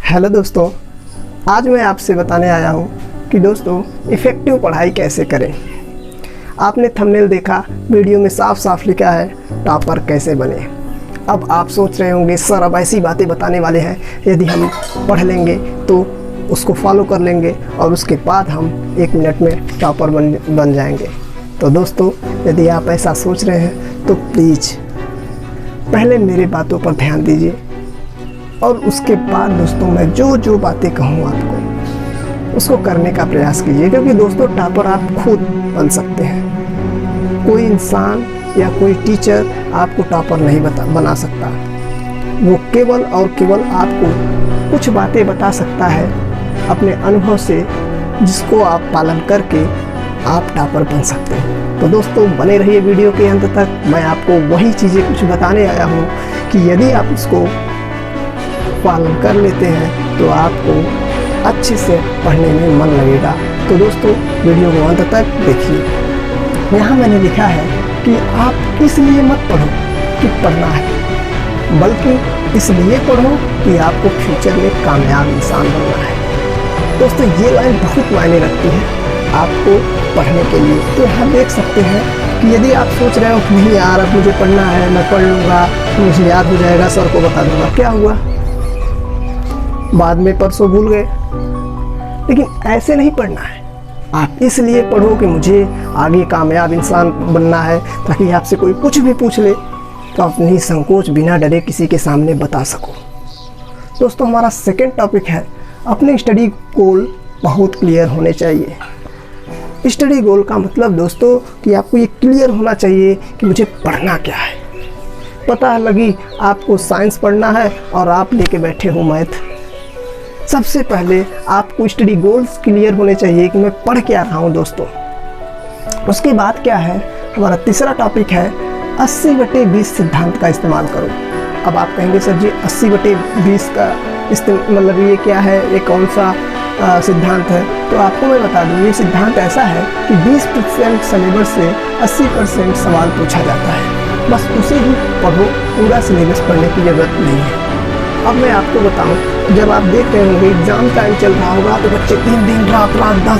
Hello दोस्तों, आज मैं आपसे बताने आया हूँ कि दोस्तों इफ़ेक्टिव पढ़ाई कैसे करें। आपने थंबनेल देखा, वीडियो में साफ साफ लिखा है टॉपर कैसे बने। अब आप सोच रहे होंगे सर अब ऐसी बातें बताने वाले हैं, यदि हम पढ़ लेंगे तो उसको फॉलो कर लेंगे और उसके बाद हम 1 मिनट में टॉपर बन जाएंगे। तो दोस्तों यदि आप ऐसा सोच रहे हैं तो प्लीज़ पहले मेरी बातों पर ध्यान दीजिए और उसके बाद दोस्तों मैं जो बातें कहूँ आपको उसको करने का प्रयास कीजिए, क्योंकि दोस्तों टॉपर आप खुद बन सकते हैं। कोई इंसान या कोई टीचर आपको टॉपर नहीं बना सकता। वो केवल और केवल आपको कुछ बातें बता सकता है अपने अनुभव से, जिसको आप पालन करके आप टॉपर बन सकते हैं। तो दोस्तों बने रहिए वीडियो के अंत तक। मैं आपको वही चीज़ें कुछ बताने आया हूँ कि यदि आप उसको पालन कर लेते हैं तो आपको अच्छे से पढ़ने में मन लगेगा। तो दोस्तों वीडियो को अंत तक देखिए। यहाँ मैंने लिखा है कि आप इसलिए मत पढ़ो कि पढ़ना है, बल्कि इसलिए पढ़ो कि आपको फ्यूचर में कामयाब इंसान बनना है। दोस्तों ये लाइन बहुत मायने रखती है आपको पढ़ने के लिए। तो यहाँ देख सकते हैं कि यदि आप सोच रहे हो कि नहीं यार अब मुझे पढ़ना है, मैं पढ़ लूँगा, मुझे याद हो जाएगा, सर को बता दूँगा, क्या हुआ बाद में परसों भूल गए। लेकिन ऐसे नहीं पढ़ना है। आप इसलिए पढ़ो कि मुझे आगे कामयाब इंसान बनना है, ताकि आपसे कोई कुछ भी पूछ ले तो अपनी संकोच बिना डरे किसी के सामने बता सको। दोस्तों हमारा सेकंड टॉपिक है अपने स्टडी गोल बहुत क्लियर होने चाहिए। स्टडी गोल का मतलब दोस्तों कि आपको ये क्लियर होना चाहिए कि मुझे पढ़ना क्या है। पता लगी आपको साइंस पढ़ना है और आप लेके बैठे हो मैथ। सबसे पहले आपको स्टडी गोल्स क्लियर होने चाहिए कि मैं पढ़ क्या रहा हूँ दोस्तों। उसके बाद क्या है, हमारा तीसरा टॉपिक है 80/20 सिद्धांत का इस्तेमाल करो। अब आप कहेंगे सर जी 80/20 का मतलब ये क्या है, ये कौन सा सिद्धांत है? तो आपको मैं बता दूँ, ये सिद्धांत ऐसा है कि 20% सिलेबस से 80% सवाल पूछा जाता है। बस उसे ही पढ़ो, पूरा सिलेबस पढ़ने की ज़रूरत नहीं है। अब मैं आपको बताऊं, जब आप देख रहे होंगे एग्ज़ाम टाइम चल रहा होगा तो बच्चे दिन रात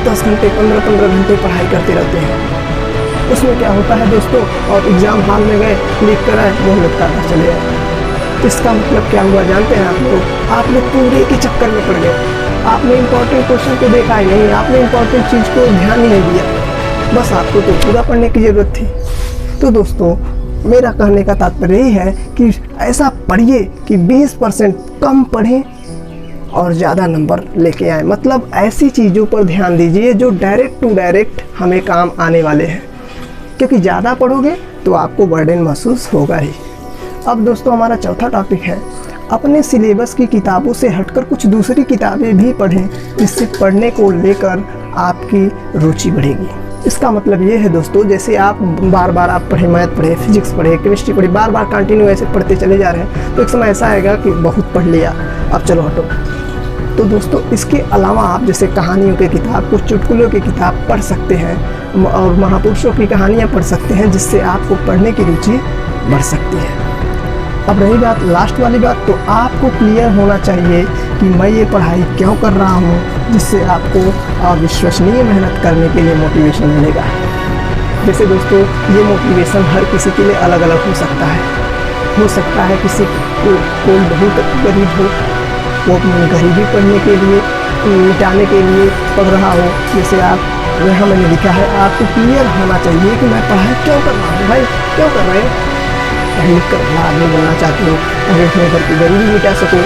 10 घंटे 15 घंटे पढ़ाई करते रहते हैं। उसमें क्या होता है दोस्तों, और एग्ज़ाम हॉल में गए, क्लिक कराए, मुँह लटकाकर चले आए। तो इसका मतलब क्या हुआ जानते हैं आप लोग? आप लोग पूरे के चक्कर में पड़ गए। आपने इम्पोर्टेंट क्वेश्चन को देखा ही नहीं, आपने इम्पोर्टेंट चीज़ को ध्यान ही नहीं दिया। बस आपको तो पूरा पढ़ने की ज़रूरत थी। तो दोस्तों मेरा कहने का तात्पर्य यही है कि ऐसा पढ़िए कि 20% कम पढ़ें और ज़्यादा नंबर लेके आए। मतलब ऐसी चीज़ों पर ध्यान दीजिए जो डायरेक्ट टू डायरेक्ट हमें काम आने वाले हैं, क्योंकि ज़्यादा पढ़ोगे तो आपको बर्डन महसूस होगा ही। अब दोस्तों हमारा चौथा टॉपिक है अपने सिलेबस की किताबों से हटकर कुछ दूसरी किताबें भी पढ़ें, जिससे पढ़ने को लेकर आपकी रुचि बढ़ेगी। इसका मतलब ये है दोस्तों, जैसे आप बार आप पढ़े, मैथ पढ़े, फिजिक्स पढ़े, केमिस्ट्री पढ़े, बार कंटिन्यू ऐसे पढ़ते चले जा रहे हैं तो एक समय ऐसा आएगा कि बहुत पढ़ लिया, अब चलो हटो। तो दोस्तों इसके अलावा आप जैसे कहानियों की किताब, कुछ चुटकुलों की किताब पढ़ सकते हैं और महापुरुषों की कहानियाँ पढ़ सकते हैं, जिससे आपको पढ़ने की रुचि बढ़ सकती है। अब रही बात लास्ट वाली बात, तो आपको क्लियर होना चाहिए कि मैं ये पढ़ाई क्यों कर रहा हूँ, जिससे आपको अविश्वसनीय मेहनत करने के लिए मोटिवेशन मिलेगा। जैसे दोस्तों ये मोटिवेशन हर किसी के लिए अलग अलग हो सकता है किसी को कोई बहुत गरीब हो, वो अपनी गरीबी पढ़ने के लिए मिटाने के लिए पढ़ रहा हो। जैसे आप यहाँ मैंने लिखा है आपको क्लियर होना चाहिए कि मैं पढ़ाई क्यों कर रहा हूँ। भाई क्यों कर रहे हैं? लिख कर आदमी बनना चाहते हो, अगर अपने घर की गरीबी मिटा सको,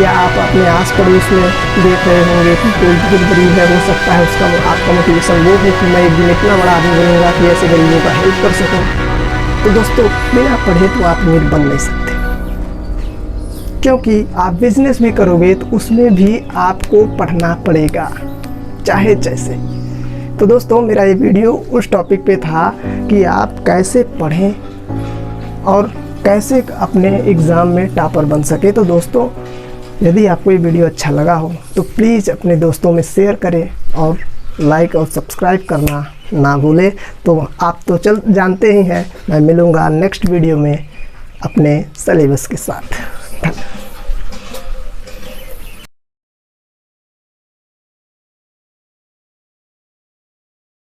या आप अपने आस पड़ोस में देख रहे होंगे कि कोई बहुत गरीब है, हो सकता है उसका आपका मोटिवेशन वो है कि मैं एक दिन इतना बड़ा आदमी बनूंगा कि ऐसे गरीबों का हेल्प कर सकूं। तो दोस्तों बिना पढ़े तो आप अमीर बन नहीं सकते, क्योंकि आप बिजनेस भी करोगे तो उसमें भी आपको पढ़ना पड़ेगा चाहे जैसे। तो दोस्तों मेरा ये वीडियो उस टॉपिक पे था कि आप कैसे पढ़ें और कैसे अपने एग्ज़ाम में टॉपर बन सके। तो दोस्तों यदि आपको ये वीडियो अच्छा लगा हो तो प्लीज़ अपने दोस्तों में शेयर करें और लाइक और सब्सक्राइब करना ना भूलें। तो आप तो जानते ही हैं, मैं मिलूँगा नेक्स्ट वीडियो में अपने सिलेबस के साथ।